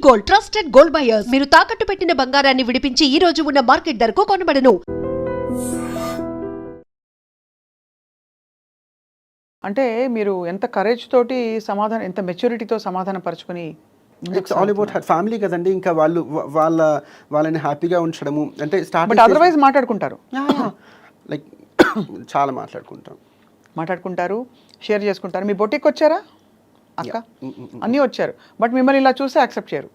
Gold, trusted gold buyers. మీరు తాకట్టు పెట్టిన బంగారాన్ని విడిపించి ఈ రోజు ఉన్న మార్కెట్ ధరకు కొనబడను. అంటే మీరు ఎంత కరేజ్ తోటి సమాధానం, ఎంత మెచ్యూరిటీతో సమాధానం పరుచుకొని it's all about her family కదండి. ఇంకా వాళ్ళని హ్యాపీగా ఉంచడము అంటే బట్ అదర్వైజ్ మాట్లాడుకుంటారు, లైక్ చాలా మాట్లాడుకుంటారు, షేర్ చేసుకుంటారు. మీ బొటిక్ వచ్చారా అక్క? అన్నీ వచ్చారు, బట్ మిమ్మల్ని ఇలా చూసి యాక్సెప్ట్ చేయరు.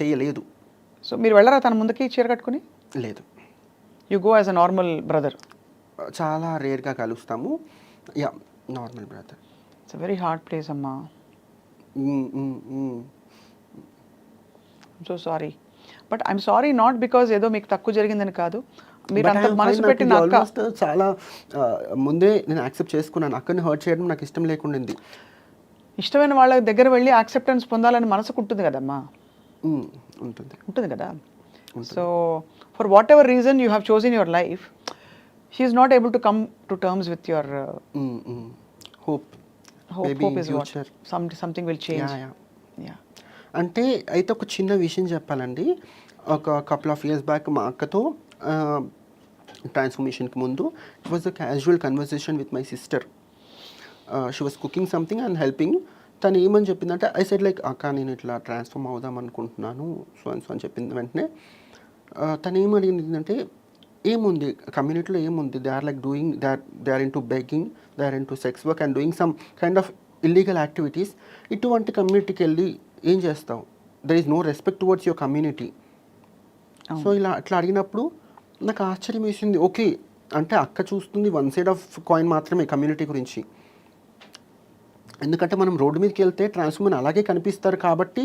చేయలేదు. సో మీరు వెళ్ళరా తన ముందుకి చీర కట్టుకుని? లేదు. You go as a normal brother? చాలా రేర్గా కలుస్తాము. Yeah, normal brother. It's a very hard place అమ్మా. So sorry, but I'm sorry not because ఏదో మీకు తక్కువ జరిగిందని కాదు, మీరు అంత మనసు పెట్టిన అక్క. చాలా ముందే నేను యాక్సెప్ట్ చేసుకున్నాను. అక్కని హర్ట్ చేయడం నాకు ఇష్టం లేకుండింది. ఇష్టమైన వాళ్ళ దగ్గర వెళ్ళి యాక్సెప్టెన్స్ పొందాలని మనసుకు ఉంటుంది కదమ్మా. ఉంటుంది కదా. So for what ever reason you have chosen your life, she is not able to come to terms with your hope. Hope is what? Something will change. Yeah. అంటే అయితే ఒక చిన్న విషయం చెప్పాలండి. ఒక కపుల్ ఆఫ్ ఇయర్స్ బ్యాక్ మా అక్కతో ట్రాన్స్ఫర్మేషన్కి ముందు it was a casual conversation with my sister. She was cooking something and helping. తను ఏమని చెప్పిందంటే, ఐ సెడ్ లైక్, అక్క నేను ఇట్లా ట్రాన్స్ఫార్మ్ అవుదాం అనుకుంటున్నాను సో అని చెప్పింది. వెంటనే తను ఏమడిగిందంటే, ఏముంది కమ్యూనిటీలో ఏముంది, they are like doing they are into begging, they are into sex work and doing some kind of illegal activities. ఇటువంటి కమ్యూనిటీకి వెళ్ళి ఏం చేస్తావు, there is no respect towards your community. So అట్లా అడిగినప్పుడు నాకు ఆశ్చర్యం వేసింది. ఓకే, అంటే అక్క చూస్తుంది వన్ సైడ్ ఆఫ్ కాయిన్ మాత్రమే కమ్యూనిటీ గురించి. ఎందుకంటే మనం రోడ్డు మీదకి వెళ్తే ట్రాన్స్ఫార్మర్ అలాగే కనిపిస్తారు కాబట్టి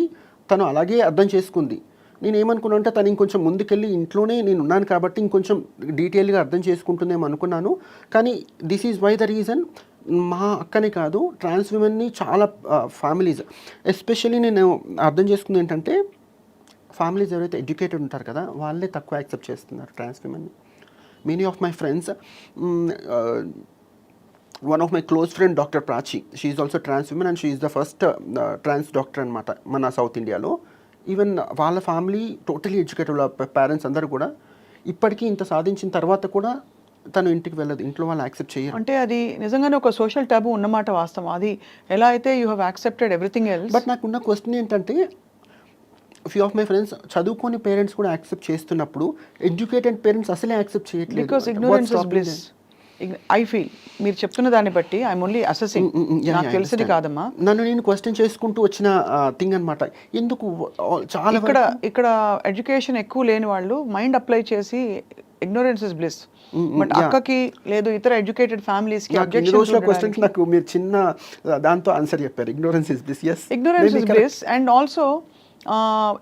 తను అలాగే అర్థం చేసుకుంది. నేను ఏమనుకున్నాను అంటే, తను ఇంకొంచెం ముందుకెళ్ళి ఇంట్లోనే నేను ఉన్నాను కాబట్టి ఇంకొంచెం డీటెయిల్గా అర్థం చేసుకుంటుందేమో అనుకున్నాను. కానీ this is why the reason. మా అక్కనే కాదు, ట్రాన్స్ విమెన్ని చాలా ఫ్యామిలీస్, ఎస్పెషల్లీ నేను అర్థం చేసుకుంది ఏంటంటే, ఫ్యామిలీస్ ఎవరైతే ఎడ్యుకేటెడ్ ఉంటారు కదా వాళ్ళే తక్కువ యాక్సెప్ట్ చేస్తున్నారు ట్రాన్స్ విమెన్ని. Many of my friends, one of my close friend Dr. Prachi, she is also trans woman and she is the first trans doctor అనమాట మన సౌత్ ఇండియాలో. ఈవెన్ వాళ్ళ ఫ్యామిలీ టోటలీ ఎడ్యుకేటెడ్ పేరెంట్స్ అందరూ కూడా. ఇప్పటికీ ఇంత సాధించిన తర్వాత కూడా తను ఇంటికి వెళ్ళదు, ఇంట్లో వాళ్ళు యాక్సెప్ట్ చేయరు. అంటే అది నిజంగానే ఒక సోషల్ టాబు ఉన్నమాట వాస్తవం. అది ఎలా అయితే you have accepted everything else. But నాకున్న క్వశ్చన్ ఏంటంటే, ఫ్యూ ఆఫ్ మై ఫ్రెండ్స్ చదువుకొని పేరెంట్స్ కూడా యాక్సెప్ట్ చేస్తున్నప్పుడు ఎడ్యుకేటెడ్ పేరెంట్స్ అసలే యాక్సెప్ట్ చేయట్లేదు. Because ignorance is bliss. I feel మీరు చెప్తున్న దాన్ని బట్టి ఐఎమ్ ఓన్లీ అసెసింగ్, నాకు తెలిసింది కాదమ్మా. నన్ను నేను క్వశ్చన్ చేసుకుంటూ వచ్చిన థింగ్ అనమాట. ఎందుకు చాలా ఇక్కడ ఎడ్యుకేషన్ ఎక్కువ లేని వాళ్ళు మైండ్ అప్లై చేసి ఇగ్నోరెన్స్ ఇస్ బ్లిస్. బట్ అక్కకి లేదు, ఇతర ఎడ్యుకేటెడ్ ఫ్యామిలీస్ కి క్వశ్చన్ నాకు మీరు చిన్న దాంతో ఆన్సర్ చెప్పారు. Ignorance is bliss. yes, ignorance is bliss. And also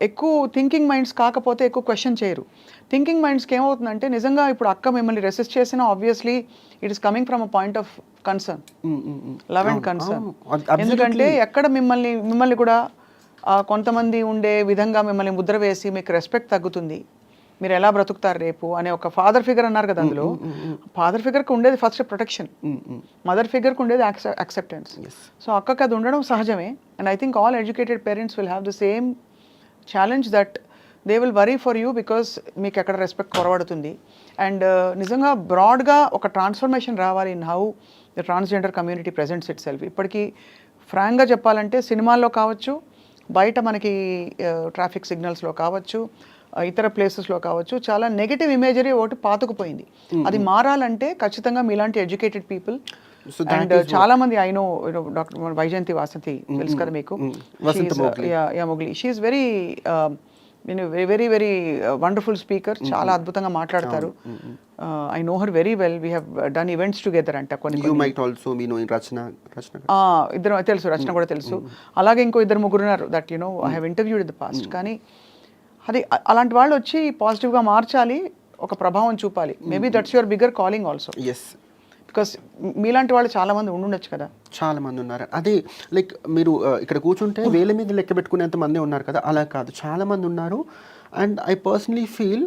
ఎక్కువ థింకింగ్ మైండ్స్ కాకపోతే ఎక్కువ క్వశ్చన్ చేయరు. థింకింగ్ మైండ్స్కి ఏమవుతుందంటే, నిజంగా ఇప్పుడు అక్క మిమ్మల్ని రెసిస్ట్ చేసినా obviously it is coming from a point of concern, love and concern. ఎందుకంటే ఎక్కడ మిమ్మల్ని కూడా కొంతమంది ఉండే విధంగా మిమ్మల్ని ముద్ర వేసి మీకు రెస్పెక్ట్ తగ్గుతుంది, మీరు ఎలా బ్రతుకుతారు రేపు అనే ఒక ఫాదర్ ఫిగర్ అన్నారు కదా. అందులో ఫాదర్ ఫిగర్కి ఉండేది ఫస్ట్ ప్రొటెక్షన్, మదర్ ఫిగర్కి ఉండేది యాక్సెప్టెన్స్. సో అక్కకి అది ఉండడం సహజమే. And I think all educated parents will have the same challenge that they will worry for you because మీకు ఎక్కడ రెస్పెక్ట్ కొరవడుతుంది. అండ్ నిజంగా బ్రాడ్గా ఒక ట్రాన్స్ఫర్మేషన్ రావాలి in how the transgender community presents it self. ఇప్పటికీ ఫ్రాంక్గా చెప్పాలంటే సినిమాల్లో కావచ్చు, బయట మనకి ట్రాఫిక్ సిగ్నల్స్లో కావచ్చు, ఇతర ప్లేసెస్లో కావచ్చు, చాలా నెగిటివ్ ఇమేజరీ ఒకటి పాతుకుపోయింది. అది మారాలంటే ఖచ్చితంగా మీలాంటి ఎడ్యుకేటెడ్ పీపుల్ అండ్ చాలా మంది I know doctor Vyjayanthi Vasanthi తెలుసు కదా మీకు, Mowgli. She is very very very wonderful speaker, చాలా అద్భుతంగా మాట్లాడతారు. I know her very well, we have done events together అంట. ఇద్దరు తెలుసు, రచన కూడా తెలుసు. అలాగే ఇంకో ఇద్దరు ముగ్గురు ఉన్నారు that you know I have interviewed in the past. కానీ అది అలాంటి వాళ్ళు వచ్చి పాజిటివ్గా మార్చాలి, ఒక ప్రభావం చూపాలి. Maybe that's your bigger calling also. Because మీలాంటి వాళ్ళు చాలా మంది ఉండుండొచ్చు కదా. చాలా మంది ఉన్నారు. అదే లైక్ మీరు ఇక్కడ కూర్చుంటే వేల మీద లెక్క పెట్టుకునేంత మంది ఉన్నారు కదా, అలా కాదు, చాలా మంది ఉన్నారు. అండ్ ఐ పర్సనలీ ఫీల్,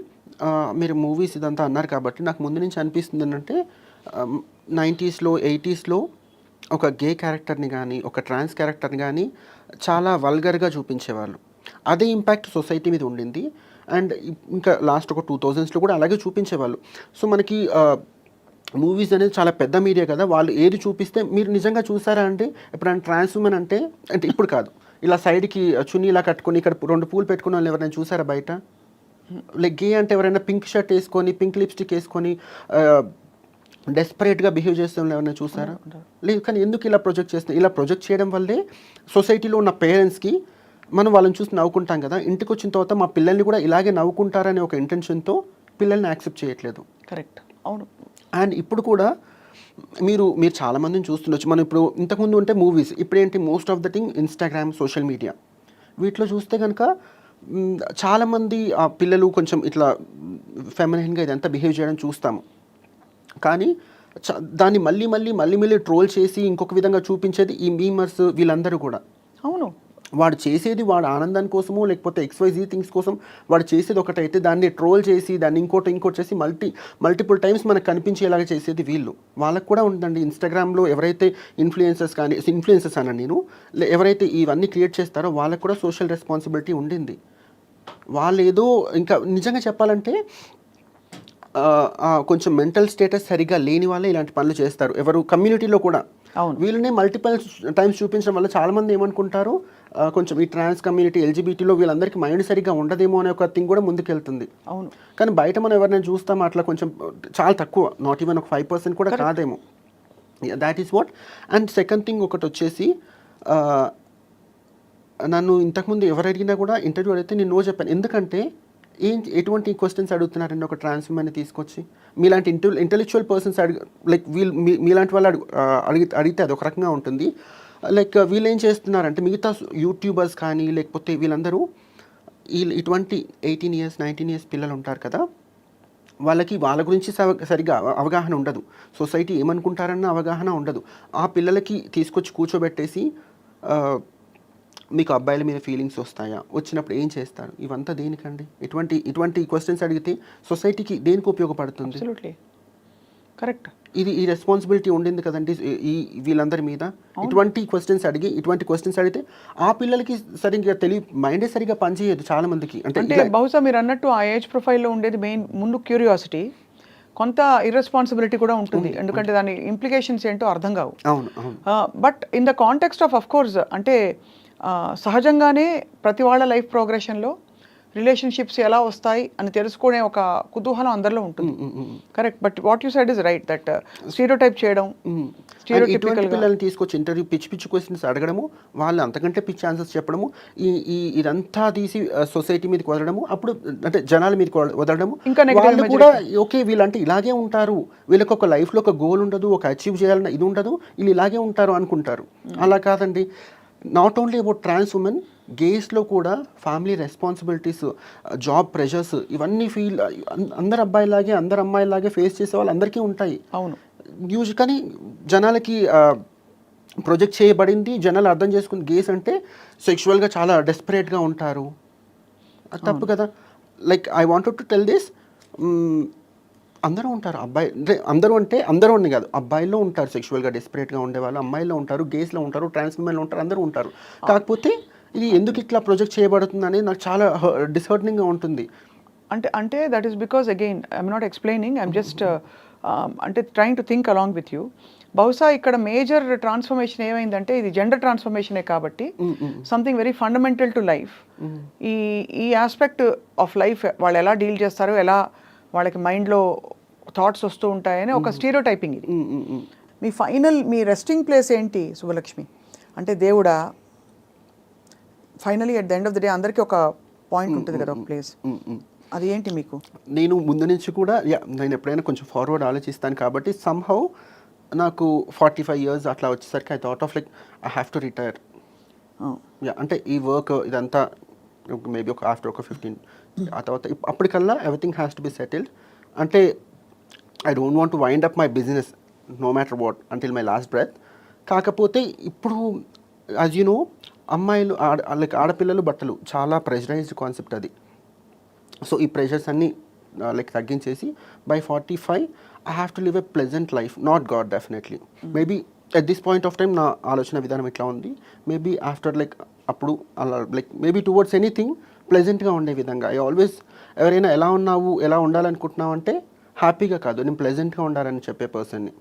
మీరు మూవీస్ ఇదంతా అన్నారు కాబట్టి నాకు ముందు నుంచి అనిపిస్తుంది ఏంటంటే, 90s, 80s ఒక గే క్యారెక్టర్ని కానీ ఒక ట్రాన్స్ క్యారెక్టర్ని కానీ చాలా వల్గర్గా చూపించేవాళ్ళు. అదే ఇంపాక్ట్ సొసైటీ మీద ఉండింది. అండ్ ఇంకా లాస్ట్ ఒక 2000s కూడా అలాగే చూపించేవాళ్ళు. సో మనకి మూవీస్ అనేది చాలా పెద్ద మీడియా కదా, వాళ్ళు ఏది చూపిస్తే మీరు నిజంగా చూసారా అంటే ఎప్పుడైనా ట్రాన్స్ ఉమెన్ అంటే ఇప్పుడు కాదు, ఇలా సైడ్కి చున్నీ ఇలా కట్టుకొని ఇక్కడ 2 పూలు పెట్టుకున్న వాళ్ళు ఎవరైనా చూసారా బయట? లైక్ గే అంటే ఎవరైనా పింక్ షర్ట్ వేసుకొని పింక్ లిప్స్టిక్ వేసుకొని డెస్పరేట్గా బిహేవ్ చేస్తున్న ఎవరైనా చూసారా? లేదు. కానీ ఎందుకు ఇలా ప్రొజెక్ట్ చేస్తున్నారు? ఇలా ప్రొజెక్ట్ చేయడం వల్లే సొసైటీలో ఉన్న పేరెంట్స్కి మనం వాళ్ళని చూసి నవ్వుకుంటాం కదా, ఇంటికి వచ్చిన తర్వాత మా పిల్లల్ని కూడా ఇలాగే నవ్వుకుంటారనే ఒక ఇంటెన్షన్తో పిల్లల్ని యాక్సెప్ట్ చేయట్లేదు. కరెక్ట్, అవును. అండ్ ఇప్పుడు కూడా మీరు చాలామందిని చూస్తుండొచ్చు. మనం ఇప్పుడు ఇంతకుముందు ఉంటే మూవీస్, ఇప్పుడు ఏంటి most of the thing Instagram, social media. వీటిలో చూస్తే కనుక చాలామంది ఆ పిల్లలు కొంచెం ఇట్లా ఫెమినైన్గా ఇదంతా బిహేవ్ చేయడం చూస్తాము. కానీ దాన్ని మళ్ళీ ట్రోల్ చేసి ఇంకొక విధంగా చూపించేది ఈ మీమర్స్ వీళ్ళందరూ కూడా. అవును. వాడు చేసేది వాడు ఆనందం కోసమో లేకపోతే XYZ థింగ్స్ కోసం వాడు చేసేది ఒకటైతే దాన్ని ట్రోల్ చేసి దాన్ని ఇంకోటి చేసి మల్టిపుల్ టైమ్స్ మనకు కనిపించేలాగా చేసేది వీళ్ళు. వాళ్ళకు కూడా ఉందండి. ఇన్స్టాగ్రామ్లో ఎవరైతే ఇన్ఫ్లుయెన్సర్స్ అన్న నేను ఎవరైతే ఇవన్నీ క్రియేట్ చేస్తారో వాళ్ళకు కూడా సోషల్ రెస్పాన్సిబిలిటీ ఉండింది. వాళ్ళు ఏదో ఇంకా నిజంగా చెప్పాలంటే కొంచెం మెంటల్ స్టేటస్ సరిగా లేని వాళ్ళే ఇలాంటి పనులు చేస్తారు. ఎవరు కమ్యూనిటీలో కూడా వీళ్ళనే మల్టిపుల్ టైమ్స్ చూపించడం వల్ల చాలామంది ఏమనుకుంటారు, కొంచెం ఈ ట్రాన్స్ కమ్యూనిటీ LGBTలో వీళ్ళందరికీ మైండ్ సరిగ్గా ఉండదేమో అనే ఒక థింగ్ కూడా ముందుకెళ్తుంది. అవును. కానీ బయట మనం ఎవరైనా చూస్తామో అట్లా కొంచెం చాలా తక్కువ, నాట్ ఈవెన్ ఒక 5% కూడా కాదేమో. That is what. And second thing ఒకటి వచ్చేసి, నన్ను ఇంతకుముందు ఎవరు అడిగినా కూడా ఇంటర్వ్యూ అడిగితే నేను నో చెప్పాను. ఎందుకంటే ఎటువంటి క్వశ్చన్స్ అడుగుతున్నారండి ఒక ట్రాన్స్ ఉమెన్ని తీసుకొచ్చి? మీలాంటి ఇంటెలెక్చువల్ పర్సన్స్ లైక్ మీలాంటి వాళ్ళు అడిగితే అది ఒక రకంగా ఉంటుంది. లైక్ వీళ్ళు ఏం చేస్తున్నారంటే మిగతా యూట్యూబర్స్ కానీ లేకపోతే వీళ్ళందరూ ఇటువంటి 18 years 19 years పిల్లలు ఉంటారు కదా, వాళ్ళ గురించి సరిగ్గా అవగాహన ఉండదు. సొసైటీ ఏమనుకుంటారన్న అవగాహన ఉండదు. ఆ పిల్లలకి తీసుకొచ్చి కూర్చోబెట్టేసి మీకు అబ్బాయిల మీద ఫీలింగ్స్ వస్తాయా, వచ్చినప్పుడు ఏం చేస్తారు, ఇవంతా దేనికండి? ఇటువంటి క్వశ్చన్స్ అడిగితే సొసైటీకి దేనికి ఉపయోగపడుతుంది? Absolutely correct. ఈ రెస్పాన్సిబిలిటీ ఉండింది కదండి వీళ్ళందరి మీద. ఇటువంటి క్వశ్చన్స్ అడిగితే ఆ పిల్లలకి సరిగ్గా మైండే సరిగ్గా పనిచేయదు చాలా మందికి. అంటే బహుశా మీరు అన్నట్టు ఆ ఏజ్ ప్రొఫైల్లో ఉండేది మెయిన్ ముందు క్యూరియాసిటీ, కొంత ఇర్రెస్పాన్సిబిలిటీ కూడా ఉంటుంది. ఎందుకంటే దాని ఇంప్లికేషన్స్ ఏంటో అర్థం కావు. But in the context of course అంటే సహజంగానే ప్రతి వాళ్ళ లైఫ్ ప్రోగ్రెషన్లో రిలేషన్షిప్స్ ఎలా వస్తాయి అని తెలుసుకునే ఒక కుతూహలం అందరిలో ఉంటుంది. Correct. But what you said is right, that stereotype చేయడం, స్టీరియోటిపికల్ పిల్లల్ని తీసుకొచ్చి ఇంటర్వ్యూ పిచ్చి క్వశ్చన్స్ అడగడము, వాళ్ళు అంతకంటే పిచ్చి ఆన్సర్స్ చెప్పడము, ఇదంతా తీసి సొసైటీ మీదకి వదలడము, అప్పుడు అంటే జనాల మీదకి వదలడము. ఇంకా వాళ్ళు కూడా ఓకే వీళ్ళంటే ఇలాగే ఉంటారు, వీళ్ళకి ఒక లైఫ్లో ఒక గోల్ ఉండదు, ఒక అచీవ్ చేయాలన్న ఇది ఉండదు, వీళ్ళు ఇలాగే ఉంటారు అనుకుంటారు. అలా కాదండి. Not only about trans women, గేస్లో కూడా ఫ్యామిలీ రెస్పాన్సిబిలిటీస్, జాబ్ ప్రెషర్స్, ఇవన్నీ అందరు అబ్బాయిలాగే అందరు అమ్మాయిలాగే ఫేస్ చేసే వాళ్ళు అందరికీ ఉంటాయి. అవును. కానీ జనాలకి ప్రొజెక్ట్ చేయబడింది, జనాలు అర్థం చేసుకుని గేస్ అంటే సెక్షువల్గా చాలా డెస్పరేట్గా ఉంటారు. అది తప్పు కదా. Like I wanted to tell this, అందరూ ఉంటారు. అందరూ అని కాదు, అబ్బాయిల్లో ఉంటారు సెక్షువల్గా డెస్పరేట్గా ఉండేవాళ్ళు, అమ్మాయిల్లో ఉంటారు, గేస్లో ఉంటారు, ట్రాన్స్ ఉమెన్లో ఉంటారు, అందరూ ఉంటారు. కాకపోతే ఇది ఎందుకు ఇట్లా ప్రొజెక్ట్ చేయబడుతుంది అనేది నాకు చాలా డిసర్టనింగ్గా ఉంటుంది. అంటే that is because again I'm not explaining, I'm just అంటే trying to think along with you. బహుశా ఇక్కడ మేజర్ ట్రాన్స్ఫర్మేషన్ ఏమైందంటే ఇది జెండర్ ట్రాన్స్ఫర్మేషనే కాబట్టి something very fundamental to life. ఈ ఆస్పెక్ట్ ఆఫ్ లైఫ్ వాళ్ళు ఎలా డీల్ చేస్తారు, ఎలా వాళ్ళకి మైండ్లో థాట్స్ వస్తూ ఉంటాయని ఒక స్టీరియో టైపింగ్ ఇది. మీ రెస్టింగ్ ప్లేస్ ఏంటి శుభలక్ష్మి? అంటే దేవుడా, finally at the end of the day అందరికీ ఒక పాయింట్ ఉంటుంది కదా, ఒక ప్లేస్. అది ఏంటి మీకు? నేను ముందు నుంచి కూడా నేను ఎప్పుడైనా కొంచెం ఫార్వర్డ్ ఆలోచిస్తాను కాబట్టి సమ్హౌ నాకు 45 years అట్లా వచ్చేసరికి I thought of like I have to retire. అంటే ఈ వర్క్ ఇదంతా మేబీ ఆఫ్టర్ ఒక 15 ఆ తర్వాత అప్పటికల్లా everything has to be settled. అంటే I don't want to wind up my business no matter what until my last breath. కాకపోతే ఇప్పుడు యాజ్ యూ నో అమ్మాయిలు లైక్ ఆడపిల్లలు బట్టలు చాలా ప్రెషరైజ్డ్ కాన్సెప్ట్ అది. సో ఈ ప్రెషర్స్ అన్నీ లైక్ తగ్గించేసి by 45 I have to live a pleasant life, not god definitely. Maybe at this point of time నా ఆలోచన విధానం ఇట్లా ఉంది. మేబీ ఆఫ్టర్ లైక్ అప్పుడు అలా లైక్ మేబీ టువర్డ్స్ ఎనీథింగ్ ప్లెజెంట్గా ఉండే విధంగా. ఐ ఆల్వేస్ ఎవరైనా ఎలా ఉన్నావు, ఎలా ఉండాలనుకుంటున్నావు అంటే హ్యాపీగా కాదు, నేను ప్లెజెంట్గా ఉండాలని చెప్పే పర్సన్ని.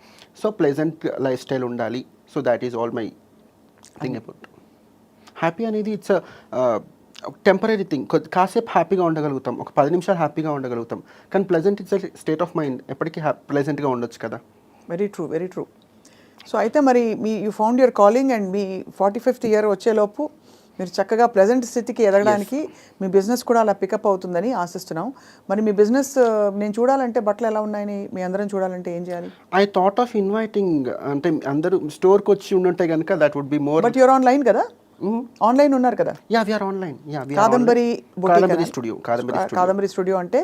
సో ప్లెజెంట్ లైఫ్ స్టైల్ ఉండాలి. So that is all my thing about. Happy అనేది ఇట్స్ టెంపరీ థింగ్. కాసేపు హ్యాపీగా ఉండగలుగుతాం, ఒక 10 నిమిషాలు హ్యాపీగా ఉండగలుగుతాం, కానీ pleasant it's state of mind, ఎప్పటికీ ప్లెజెంట్గా ఉండొచ్చు కదా. Very true, very true. So అయితే మరి you found your calling and me 45th year వచ్చేలోపు మీరు చక్కగా ప్లెజెంట్ స్థితికి ఎదగడానికి మీ బిజినెస్ కూడా అలా పికప్ అవుతుందని ఆశిస్తున్నాం. మరి మీ బిజినెస్ నేను చూడాలంటే బట్టలు ఎలా ఉన్నాయని మీ అందరం చూడాలంటే ఏం చేయాలి? ఐ థాట్ ఆఫ్ ఇన్వైటింగ్, అంటే అందరూ స్టోర్కి వచ్చి ఉండుంటే కనుక that would be more. But your online కదా, ఆన్లైన్ ఉన్నారు కదా? Yeah we are online. Yeah we are Kadambari studio. Kadambari studio అంటే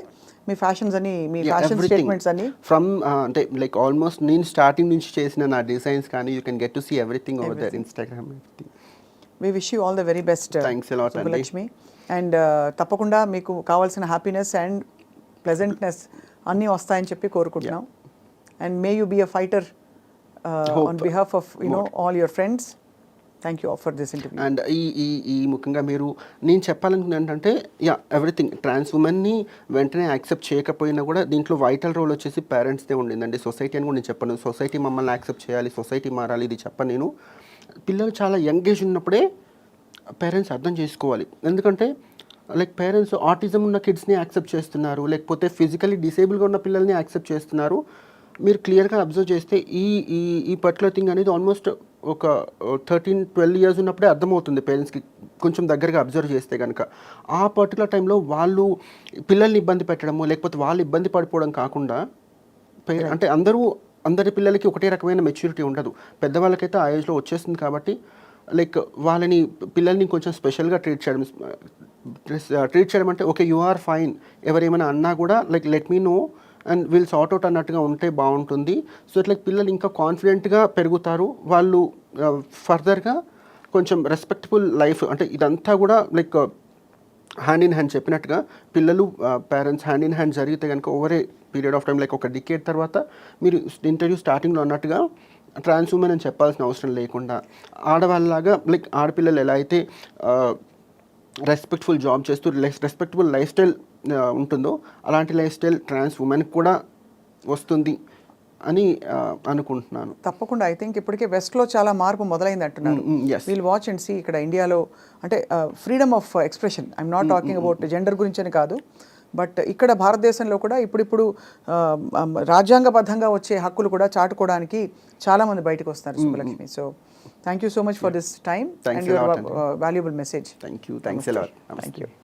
మీ ఫ్యాషన్స్ అని, మీ ఫ్యాషన్ స్టేట్మెంట్స్ అని ఫ్రమ్ అంటే లైక్ ఆల్మోస్ట్ నేను స్టార్టింగ్ నుంచి చేసిన నా డిజైన్స్ కానీ you can get to see everything over there. Instagram everything. We wish you all the very best. Thanks a lot అండి. లక్ష్మి. అండ్ తప్పకుండా మీకు కావాల్సిన హ్యాపీనెస్ అండ్ ప్లెజెంట్నెస్ అన్నీ వస్తాయని చెప్పి కోరుకుంటున్నాం. And may you be a fighter on behalf of all your friends. Thank you for this interview. And ఈ ముఖ్యంగా మీరు నేను చెప్పాలనుకున్నా ఏంటంటే ఎవ్రీథింగ్ ట్రాన్స్ ఉమెన్ని వెంటనే యాక్సెప్ట్ చేయకపోయినా కూడా దీంట్లో వైటల్ రోల్ వచ్చేసి పేరెంట్స్దే ఉండిందండి. సొసైటీ అని కూడా నేను చెప్పను. సొసైటీ మమ్మల్ని యాక్సెప్ట్ చేయాలి, సొసైటీ మారాలి, ఇది చెప్పను నేను. పిల్లలు చాలా యంగ్ ఏజ్ ఉన్నప్పుడే పేరెంట్స్ అర్థం చేసుకోవాలి. ఎందుకంటే లైక్ పేరెంట్స్ ఆటిజం ఉన్న కిడ్స్ని యాక్సెప్ట్ చేస్తున్నారు, లేకపోతే ఫిజికలీ డిసేబుల్గా ఉన్న పిల్లల్ని యాక్సెప్ట్ చేస్తున్నారు. మీరు క్లియర్గా అబ్జర్వ్ చేస్తే ఈ పర్టికులర్ థింగ్ అనేది ఆల్మోస్ట్ ఒక 13-12 ఇయర్స్ ఉన్నప్పుడే అర్థమవుతుంది పేరెంట్స్కి, కొంచెం దగ్గరగా అబ్జర్వ్ చేస్తే కనుక. ఆ పర్టికులర్ టైంలో వాళ్ళు పిల్లల్ని ఇబ్బంది పెట్టడము, లేకపోతే వాళ్ళు ఇబ్బంది పడిపోవడం కాకుండా అంటే అందరి పిల్లలకి ఒకటే రకమైన మెచ్యూరిటీ ఉండదు. పెద్దవాళ్ళకైతే ఆ ఏజ్లో వచ్చేస్తుంది కాబట్టి లైక్ పిల్లల్ని కొంచెం స్పెషల్గా ట్రీట్ చేయడం అంటే ఓకే యు ఆర్ ఫైన్, ఎవరేమైనా అన్నా కూడా like let me know and will sort out అన్నట్టుగా ఉంటే బాగుంటుంది. సో ఇట్లా పిల్లలు ఇంకా కాన్ఫిడెంట్గా పెరుగుతారు. వాళ్ళు ఫర్దర్గా కొంచెం రెస్పెక్టబుల్ లైఫ్, అంటే ఇదంతా కూడా లైక్ హ్యాండ్ ఇన్ హ్యాండ్ చెప్పినట్టుగా పిల్లలు పేరెంట్స్ హ్యాండ్ ఇన్ హ్యాండ్ జరిగితే కనుక over a period of time like ఒక డికేడ్ తర్వాత మీరు ఇంటర్వ్యూ స్టార్టింగ్లో అన్నట్టుగా ట్రాన్స్ ఉమెన్ అని చెప్పాల్సిన అవసరం లేకుండా ఆడవాళ్ళలాగా లైక్ ఆడపిల్లలు ఎలా అయితే రెస్పెక్ట్ఫుల్ జాబ్ చేస్తూ రెస్పెక్టబుల్ లైఫ్ స్టైల్ ఉంటుందో అలాంటి లైఫ్ స్టైల్ ట్రాన్స్ ఉమెన్కి కూడా వస్తుంది అని అనుకుంటున్నాను. తప్పకుండా. ఐ థింక్ ఇప్పటికే వెస్ట్లో చాలా మార్పు మొదలైంది అంటున్నారు. Will watch and see. ఇక్కడ ఇండియాలో అంటే freedom of expression, I'm not talking about gender గురించి అని కాదు, బట్ ఇక్కడ భారతదేశంలో కూడా ఇప్పుడిప్పుడు రాజ్యాంగబద్ధంగా వచ్చే హక్కులు కూడా చాటుకోవడానికి చాలామంది బయటకు వస్తున్నారు. Subhalakshmi. So thank you so much for this time and your valuable message. Thank you. Thanks a lot. Thank you.